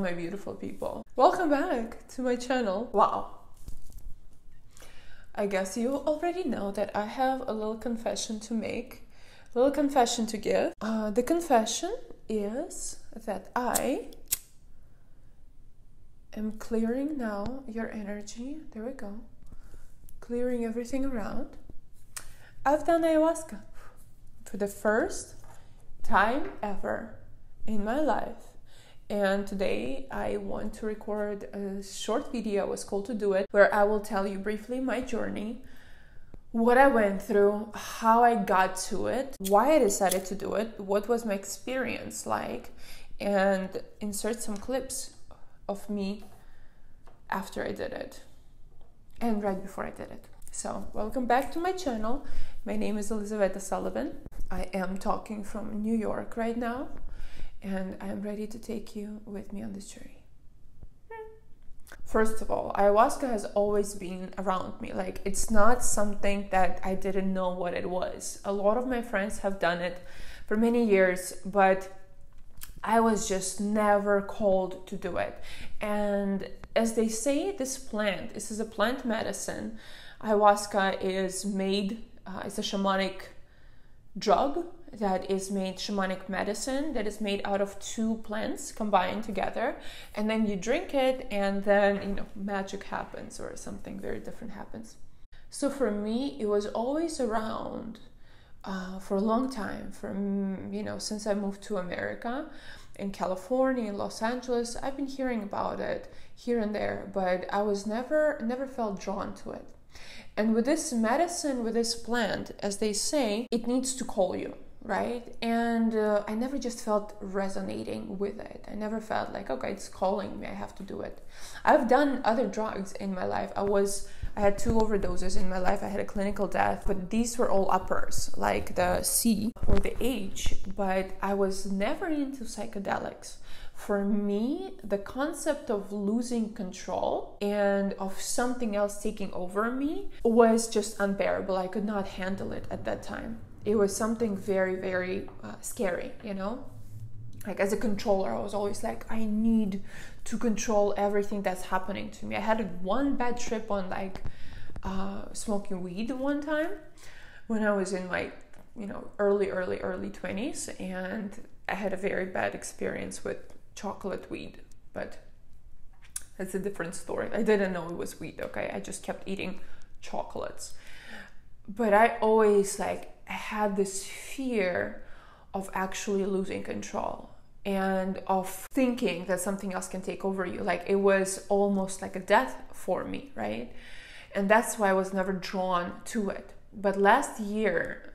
my beautiful people. Welcome back to my channel. Wow. I guess you already know that I have a little confession to make, a little confession to give. The confession is that I am clearing now your energy. There we go. Clearing everything around. I've done ayahuasca for the first time ever in my life. And today I want to record a short video. I was called to do it, where I will tell you briefly my journey, what I went through, how I got to it, why I decided to do it, what was my experience like, and insert some clips of me after I did it and right before I did it. So welcome back to my channel. My name is Elizaveta S. I am talking from New York right now, and I'm ready to take you with me on this journey. First of all, ayahuasca has always been around me. Like, it's not something that I didn't know what it was. A lot of my friends have done it for many years, but I was just never called to do it. And as they say, this is a plant medicine. Ayahuasca is made, it's a shamanic drug that is made, shamanic medicine that is made out of two plants combined together, and then you drink it, and then magic happens or something very different happens. So for me, it was always around for a long time, from since I moved to America. In California, in Los Angeles, I've been hearing about it here and there, but I was never felt drawn to it. And with this medicine, with this plant, as they say, it needs to call you, right? And I never just felt resonating with it. I never felt like, okay, it's calling me, I have to do it. I've done other drugs in my life. I had 2 overdoses in my life. I had a clinical death, but these were all uppers, like the C or the H, but I was never into psychedelics. For me, the concept of losing control and of something else taking over me was just unbearable. I could not handle it at that time. It was something very, very scary, Like, as a controller, I was always like, I need to control everything that's happening to me. I had one bad trip on smoking weed one time when I was in my early 20s, and I had a very bad experience with chocolate weed, but that's a different story. I didn't know it was weed, okay? I just kept eating chocolates. But I always had this fear of actually losing control and of thinking that something else can take over you. Like, it was almost like a death for me, right? And that's why I was never drawn to it. But last year,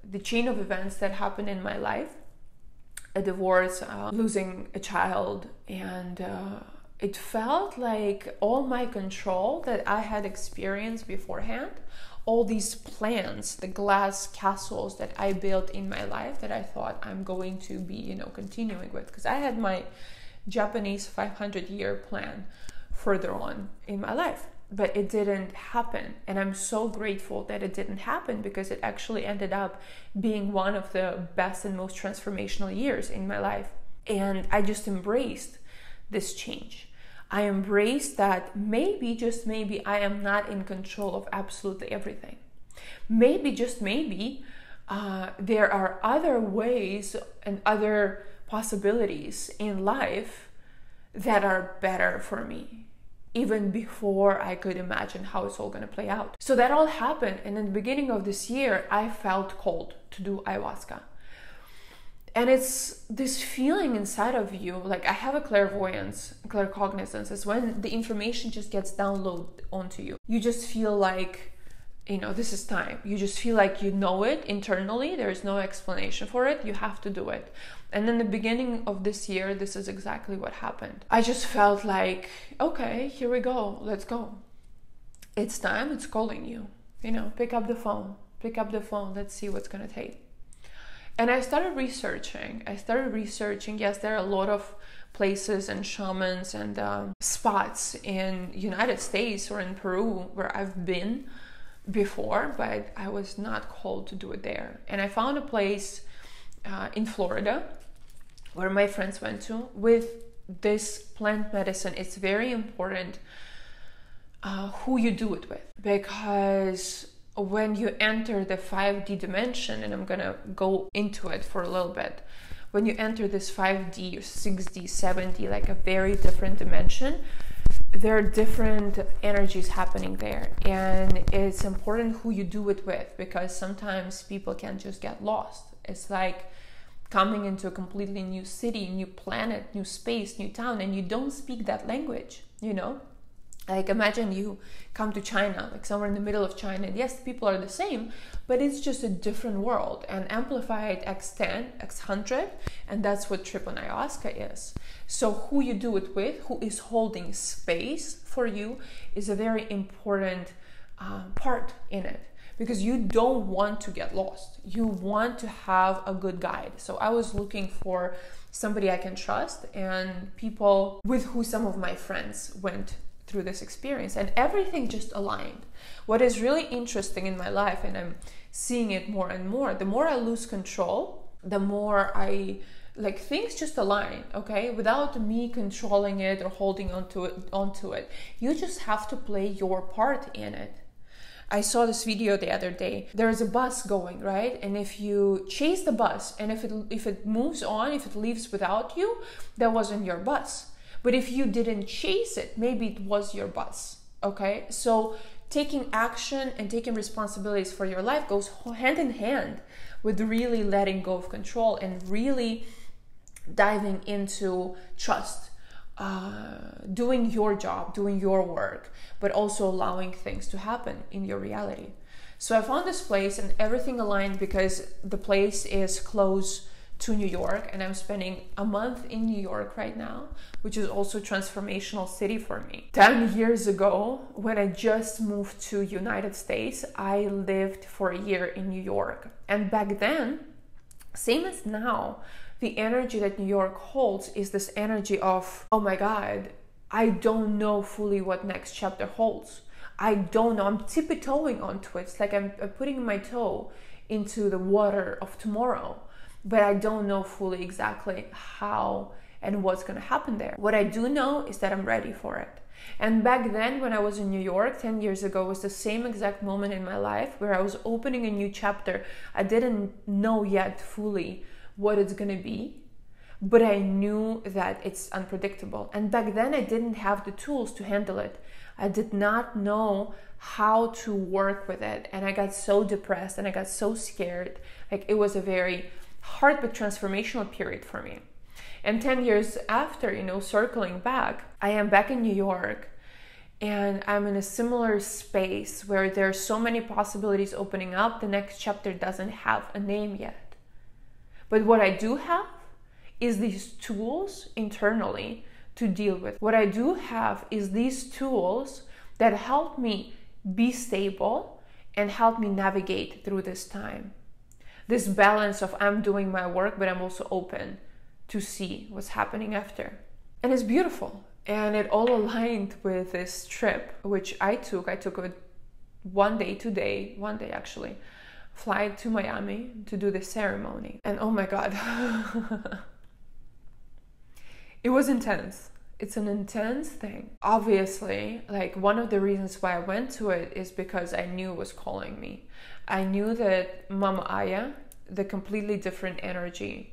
the chain of events that happened in my life, a divorce, losing a child, and it felt like all my control that I had experienced beforehand, all these plans, the glass castles that I built in my life that I thought I'm going to be, continuing with, because I had my Japanese 500-year plan further on in my life, but it didn't happen. And I'm so grateful that it didn't happen, because it actually ended up being one of the best and most transformational years in my life. And I just embraced this change. I embraced that maybe, just maybe, I am not in control of absolutely everything. Maybe, just maybe, there are other ways and other possibilities in life that are better for me, even before I could imagine how it's all going to play out. So that all happened, and in the beginning of this year, I felt called to do ayahuasca. And it's this feeling inside of you, like, I have a claircognizance, is when the information just gets downloaded onto you. You just feel like, this is time. You just feel like you know it internally. There is no explanation for it. You have to do it. And in the beginning of this year, this is exactly what happened. I just felt like, okay, here we go. Let's go. It's time. It's calling you. Pick up the phone. Let's see what's going to take. And I started researching. Yes, there are a lot of places and shamans and spots in United States or in Peru where I've been before, but I was not called to do it there. And I found a place in Florida where my friends went to with this plant medicine, it's very important who you do it with, because when you enter the 5D dimension, and I'm gonna go into it for a little bit, when you enter this 5D or 6D, 7D, like a very different dimension, there are different energies happening there, and it's important who you do it with, because sometimes people can just get lost. It's like coming into a completely new city, new planet, new space, new town, and you don't speak that language, you know? Like imagine you come to China, like somewhere in the middle of China, and yes, the people are the same, but it's just a different world, and amplified x10, x100, and that's what trip on ayahuasca is. So who you do it with, who is holding space for you, is a very important part in it, because you don't want to get lost. You want to have a good guide. So I was looking for somebody I can trust, and people with who some of my friends went through this experience, and everything just aligned. What is really interesting in my life, and I'm seeing it more and more, the more I lose control, the more I like things just align, okay, without me controlling it or holding onto it. You just have to play your part in it. I saw this video the other day. There is a bus going, right? And if you chase the bus, and if it moves on, if it leaves without you, that wasn't your bus. But if you didn't chase it, maybe it was your bus, okay? So taking action and taking responsibilities for your life goes hand in hand with really letting go of control and really diving into trust, doing your job, doing your work, but also allowing things to happen in your reality. So I found this place, and everything aligned because the place is close to New York, and I'm spending a month in New York right now, which is also a transformational city for me. 10 years ago, when I just moved to United States, I lived for a year in New York. And back then, same as now, the energy that New York holds is this energy of, oh my God, I don't know fully what next chapter holds. I don't know, I'm tiptoeing onto it. It's like I'm putting my toe into the water of tomorrow, but I don't know fully exactly how and what's gonna happen there. What I do know is that I'm ready for it. And back then, when I was in New York 10 years ago, was the same exact moment in my life where I was opening a new chapter. I didn't know yet fully what it's gonna be, but I knew that it's unpredictable. And back then I didn't have the tools to handle it. I did not know how to work with it. And I got so depressed and I got so scared. Like it was a very hard but transformational period for me. And 10 years after, you know, circling back, I am back in New York, and I'm in a similar space where there are so many possibilities opening up. The next chapter doesn't have a name yet. But what I do have is these tools internally to deal with. What I do have is these tools that help me be stable and help me navigate through this time. This balance of I'm doing my work, but I'm also open to see what's happening after. And it's beautiful. And it all aligned with this trip, which I took. I took it one day actually, flight to Miami to do the ceremony. And oh my God, it was intense. It's an intense thing. Obviously, like one of the reasons why I went to it is because I knew it was calling me. I knew that Mama Aya, the completely different energy,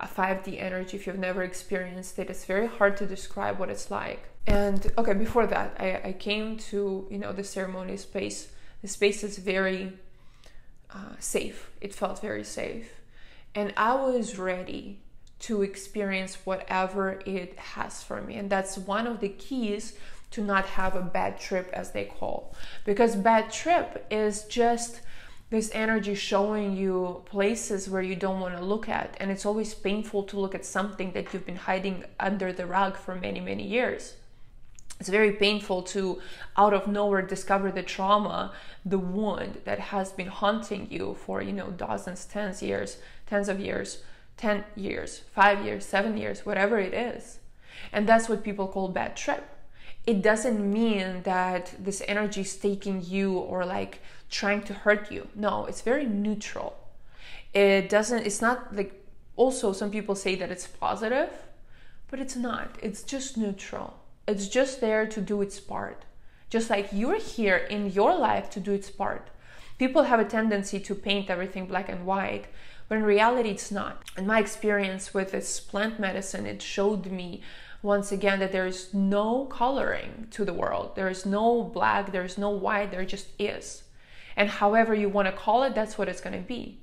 a 5D energy, if you've never experienced it, it's very hard to describe what it's like. And okay, before that, I came to, you know, the ceremony space. The space is very safe. It felt very safe. And I was ready to experience whatever it has for me. And that's one of the keys to not have a bad trip, as they call. Because bad trip is just this energy showing you places where you don't want to look at. And it's always painful to look at something that you've been hiding under the rug for many, many years. It's very painful to, out of nowhere, discover the trauma, the wound that has been haunting you for, you know, dozens, tens of years, 10 years, 5 years, 7 years, whatever it is. And that's what people call bad trip. It doesn't mean that this energy is taking you or like trying to hurt you. No, it's very neutral. It's not like, also some people say that it's positive, But it's not. It's just neutral. It's just there to do its part. Just like you're here in your life to do its part. People have a tendency to paint everything black and white, but in reality it's not. In my experience with this plant medicine, it showed me once again that there is no coloring to the world. There is no black, there is no white, there just is. And however you want to call it, that's what it's going to be.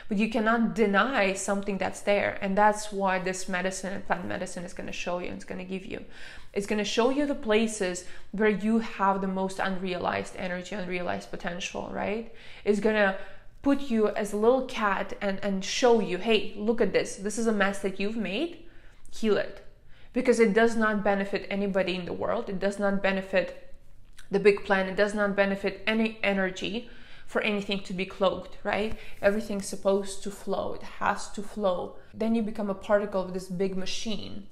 But you cannot deny something that's there. And that's what this medicine and plant medicine is going to show you and it's going to give you. It's going to show you the places where you have the most unrealized energy, unrealized potential, right? It's going to put you as a little cat and show you, hey, look at this. This is a mess that you've made. Heal it. Because it does not benefit anybody in the world. It does not benefit the big plan. It does not benefit any energy for anything to be cloaked, right? Everything's supposed to flow. It has to flow. Then you become a particle of this big machine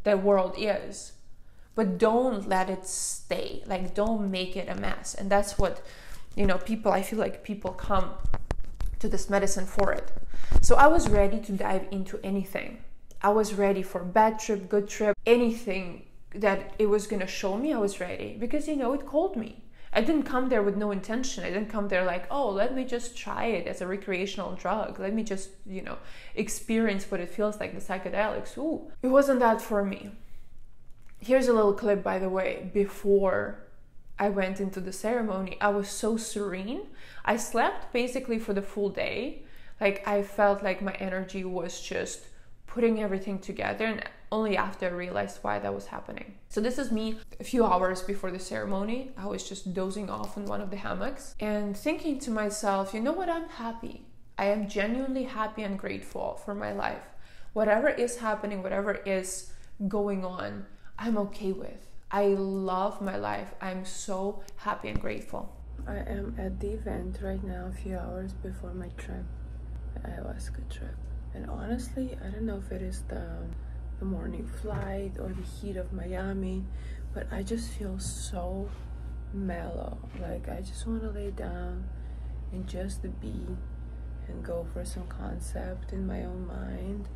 that world is. But don't let it stay. Like, don't make it a mess. And that's what, people, I feel like people come to this medicine for it. So I was ready to dive into anything. I was ready for bad trip, good trip, anything that it was going to show me, I was ready. Because, it called me. I didn't come there with no intention. I didn't come there like, oh, let me just try it as a recreational drug. Let me just, experience what it feels like, the psychedelics. Ooh, it wasn't that for me. Here's a little clip, by the way. Before I went into the ceremony, I was so serene. I slept basically for the full day. Like, I felt like my energy was just putting everything together, and only after I realized why that was happening. So this is me a few hours before the ceremony. I was just dozing off in one of the hammocks and thinking to myself, you know what, I'm happy. I am genuinely happy and grateful for my life. Whatever is happening, whatever is going on, I'm okay with. I love my life. I'm so happy and grateful. I am at the event right now, a few hours before my trip, the Ayahuasca trip. And honestly, I don't know if it is the morning flight or the heat of Miami, but I just feel so mellow. Like, I just want to lay down and just be and go for some concept in my own mind.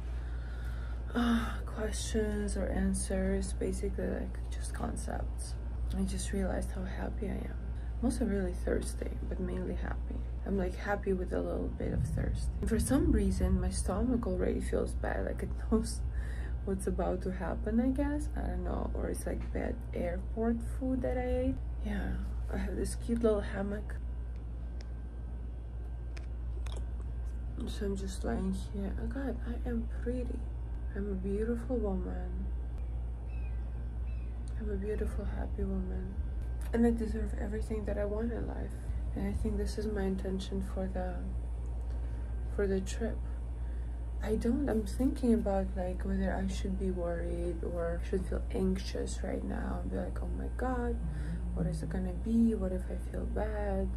Questions or answers, basically like just concepts. I just realized how happy I am. I'm also really thirsty, but mainly happy. I'm like happy with a little bit of thirst. And for some reason, my stomach already feels bad, like it knows what's about to happen, I guess. I don't know, or it's like bad airport food that I ate. Yeah, I have this cute little hammock. So I'm just lying here. Oh God, I am pretty. I'm a beautiful woman. I'm a beautiful, happy woman. And I deserve everything that I want in life. And I think this is my intention for the trip. I'm thinking about like whether I should be worried or should feel anxious right now and be like, oh my God, what is it gonna be? What if I feel bad?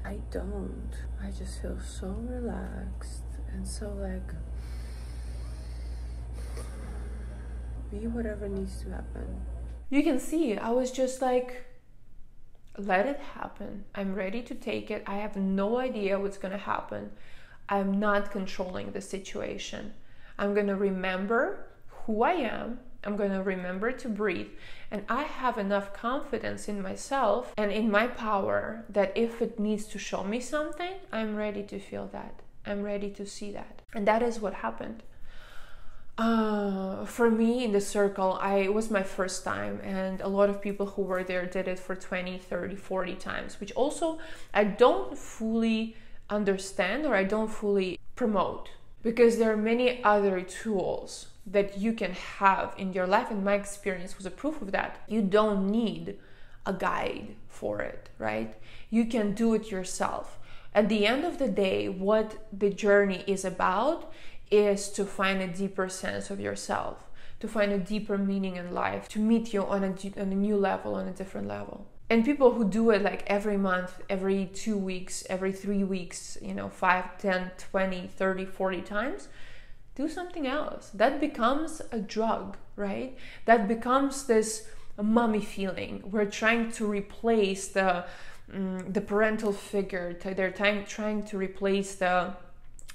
I don't. I just feel so relaxed and so like, be whatever needs to happen. You can see, I was just like, let it happen. I'm ready to take it. I have no idea what's gonna happen. I'm not controlling the situation. I'm gonna remember who I am. I'm gonna remember to breathe. And I have enough confidence in myself and in my power that if it needs to show me something, I'm ready to feel that. I'm ready to see that. And that is what happened. For me in the circle, it was my first time, and a lot of people who were there did it for 20, 30, 40 times, which also I don't fully understand or I don't fully promote, because there are many other tools that you can have in your life, and my experience was a proof of that. You don't need a guide for it, right? You can do it yourself. At the end of the day, what the journey is about is to find a deeper sense of yourself, to find a deeper meaning in life, to meet you on a new level, on a different level. And people who do it like every month, every 2 weeks, every 3 weeks, 5, 10, 20, 30, 40 times, do something else. That becomes a drug, right? That becomes this mummy feeling. We're trying to replace the parental figure. They're trying to replace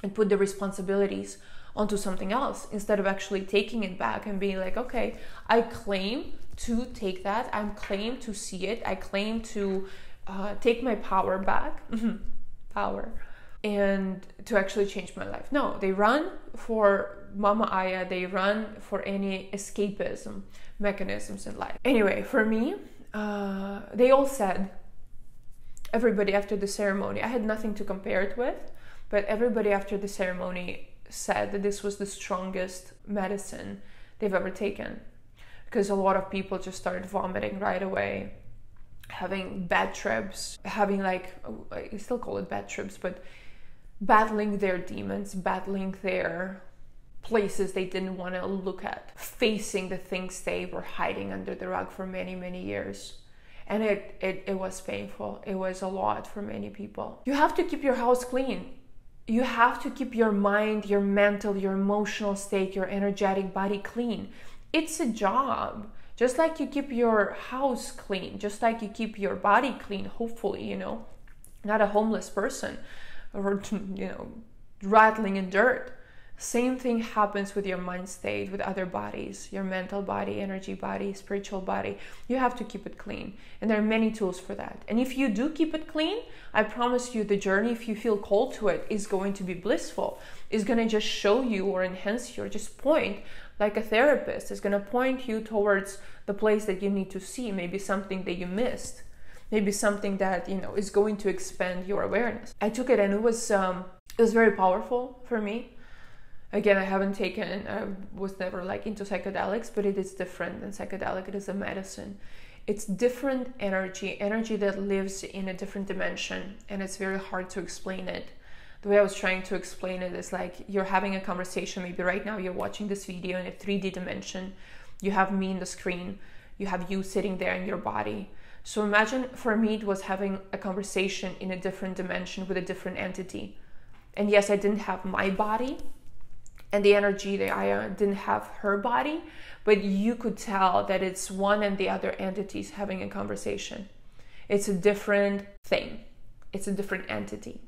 and put the responsibilities onto something else, instead of actually taking it back and being like, okay, I claim to take that, I claim to see it, I claim to take my power back, power, and to actually change my life. No, they run for Mama Aya, they run for any escapism mechanisms in life. Anyway, for me, they all said, everybody after the ceremony, I had nothing to compare it with, but everybody after the ceremony said that this was the strongest medicine they've ever taken, because a lot of people just started vomiting right away, having bad trips, having like, I still call it bad trips, but battling their demons, battling their places they didn't want to look at, facing the things they were hiding under the rug for many, many years. And it was painful. It was a lot for many people. You have to keep your house clean. You have to keep your mind, your mental, your emotional state, your energetic body clean. It's a job. Just like you keep your house clean, just like you keep your body clean, hopefully, you know, not a homeless person or, you know, rattling in dirt. Same thing happens with your mind state, with other bodies, your mental body, energy body, spiritual body. You have to keep it clean. And there are many tools for that. And if you do keep it clean, I promise you the journey, if you feel called to it, is going to be blissful. It's going to just show you or enhance you or just point like a therapist. It's going to point you towards the place that you need to see, maybe something that you missed, maybe something that, you know, is going to expand your awareness. I took it and it was very powerful for me. Again, I was never like into psychedelics, but it is different than psychedelic. It is a medicine. It's different energy that lives in a different dimension, and it's very hard to explain it. The way I was trying to explain it is like you're having a conversation. Maybe right now you're watching this video in a 3D dimension. You have me in the screen. You have you sitting there in your body. So imagine, for me, it was having a conversation in a different dimension with a different entity. And yes, I didn't have my body, and the energy that I didn't have her body, but you could tell that it's one and the other entities having a conversation. It's a different thing. It's a different entity.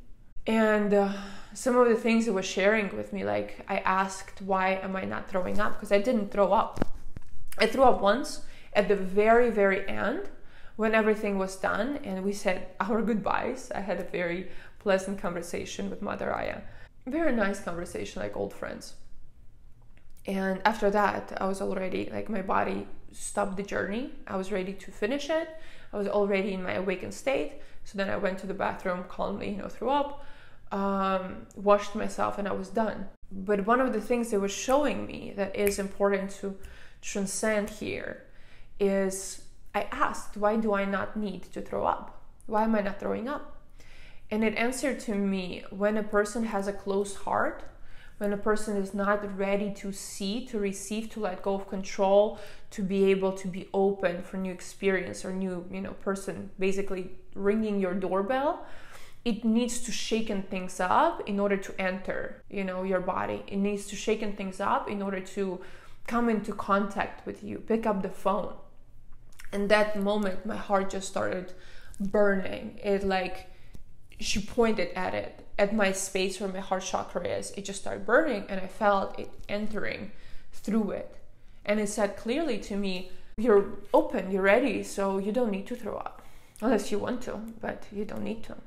And some of the things it was sharing with me, like I asked, why am I not throwing up? Because I didn't throw up. I threw up once at the very, very end when everything was done and we said our goodbyes. I had a very pleasant conversation with Mother Aya. Very nice conversation, like old friends. And after that, I was already, like, my body stopped the journey. I was ready to finish it. I was already in my awakened state. So then I went to the bathroom, calmly, you know, threw up, washed myself, and I was done. But one of the things they were showing me that is important to transcend here is I asked, why do I not need to throw up? Why am I not throwing up? And it answered to me, when a person has a closed heart, when a person is not ready to see, to receive, to let go of control, to be able to be open for new experience or new, you know, person basically ringing your doorbell, it needs to shaken things up in order to enter, you know, your body. It needs to shaken things up in order to come into contact with you, pick up the phone. And that moment, my heart just started burning. It like, she pointed at it, at my space where my heart chakra is. It just started burning and I felt it entering through it. And it said clearly to me, you're open, you're ready, so you don't need to throw up. Unless you want to, but you don't need to.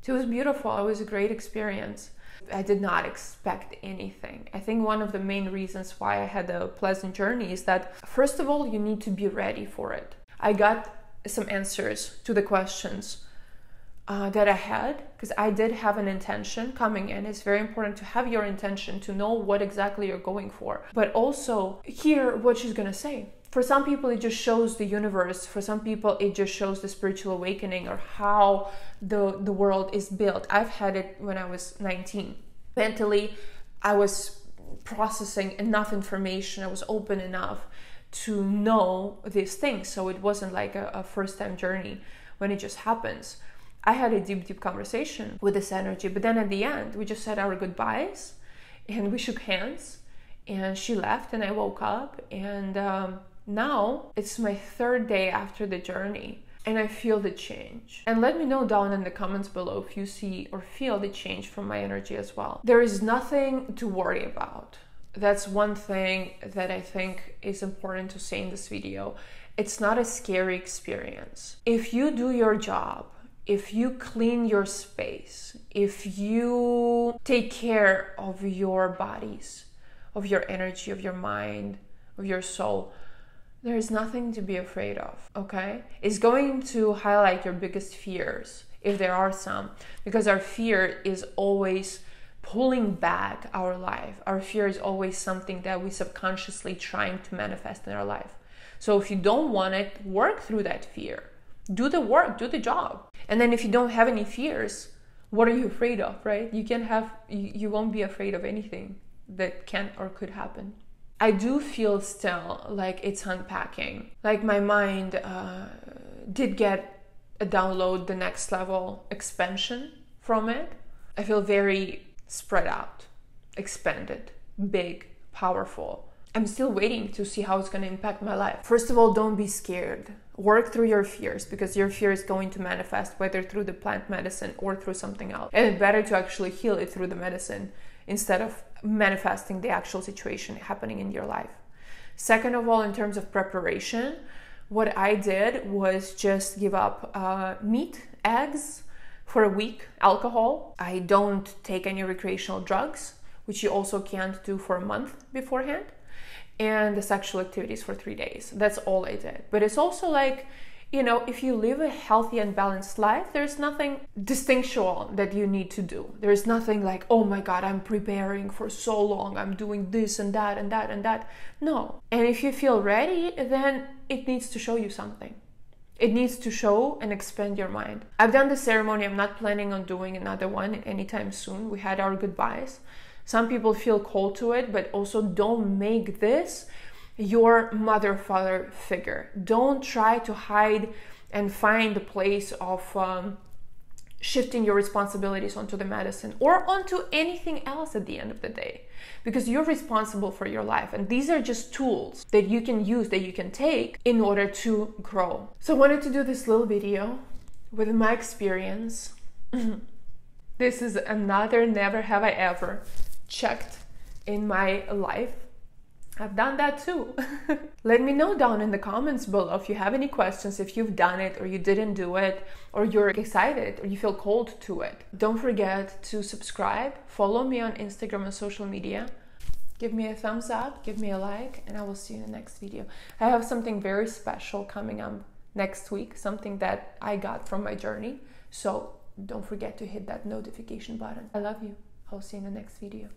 So it was beautiful. It was a great experience. I did not expect anything. I think one of the main reasons why I had a pleasant journey is that, first of all, you need to be ready for it. I got some answers to the questions that I had, because I did have an intention coming in. It's very important to have your intention, to know what exactly you're going for, but also hear what she's gonna say. For some people, it just shows the universe. For some people, it just shows the spiritual awakening or how the world is built. I've had it when I was 19. Mentally, I was processing enough information. I was open enough to know these things. So it wasn't like a first-time journey when it just happens. I had a deep conversation with this energy, but then at the end, we just said our goodbyes and we shook hands and she left and I woke up and now it's my third day after the journey. and I feel the change. And let me know down in the comments below if you see or feel the change from my energy as well. There is nothing to worry about. That's one thing that I think is important to say in this video. It's not a scary experience. If you do your job, if you clean your space, if you take care of your bodies, of your energy, of your mind, of your soul, there is nothing to be afraid of, okay? It's going to highlight your biggest fears, if there are some, because our fear is always pulling back our life. Our fear is always something that we subconsciously trying to manifest in our life. So if you don't want it, work through that fear. Do the work, do the job. And then if you don't have any fears, what are you afraid of, right? You won't be afraid of anything that can or could happen. I do feel still like it's unpacking. Like my mind did get a download, the next level expansion from it. I feel very spread out, expanded, big, powerful. I'm still waiting to see how it's going to impact my life. First of all, don't be scared. Work through your fears, because your fear is going to manifest whether through the plant medicine or through something else. And it's better to actually heal it through the medicine instead of manifesting the actual situation happening in your life. Second of all, in terms of preparation, what I did was just give up meat, eggs for a week, alcohol. I don't take any recreational drugs, which you also can't do for a month beforehand, and the sexual activities for 3 days. That's all I did. But it's also like, you know, if you live a healthy and balanced life, there's nothing distinctual that you need to do. There's nothing like, oh my God, I'm preparing for so long, I'm doing this and that and that and that. No. And if you feel ready, then it needs to show you something. It needs to show and expand your mind. I've done the ceremony. I'm not planning on doing another one anytime soon. We had our goodbyes. Some people feel called to it, but also don't make this your mother-father figure. Don't try to hide and find a place of shifting your responsibilities onto the medicine or onto anything else at the end of the day, because you're responsible for your life, and these are just tools that you can use, that you can take in order to grow. So I wanted to do this little video with my experience. This is another never have I ever checked in my life. I've done that too. Let me know down in the comments below if you have any questions, if you've done it or you didn't do it, or you're excited or you feel called to it. Don't forget to subscribe, follow me on Instagram and social media. Give me a thumbs up, give me a like, and I will see you in the next video. I have something very special coming up next week, something that I got from my journey. So don't forget to hit that notification button. I love you. I'll see you in the next video.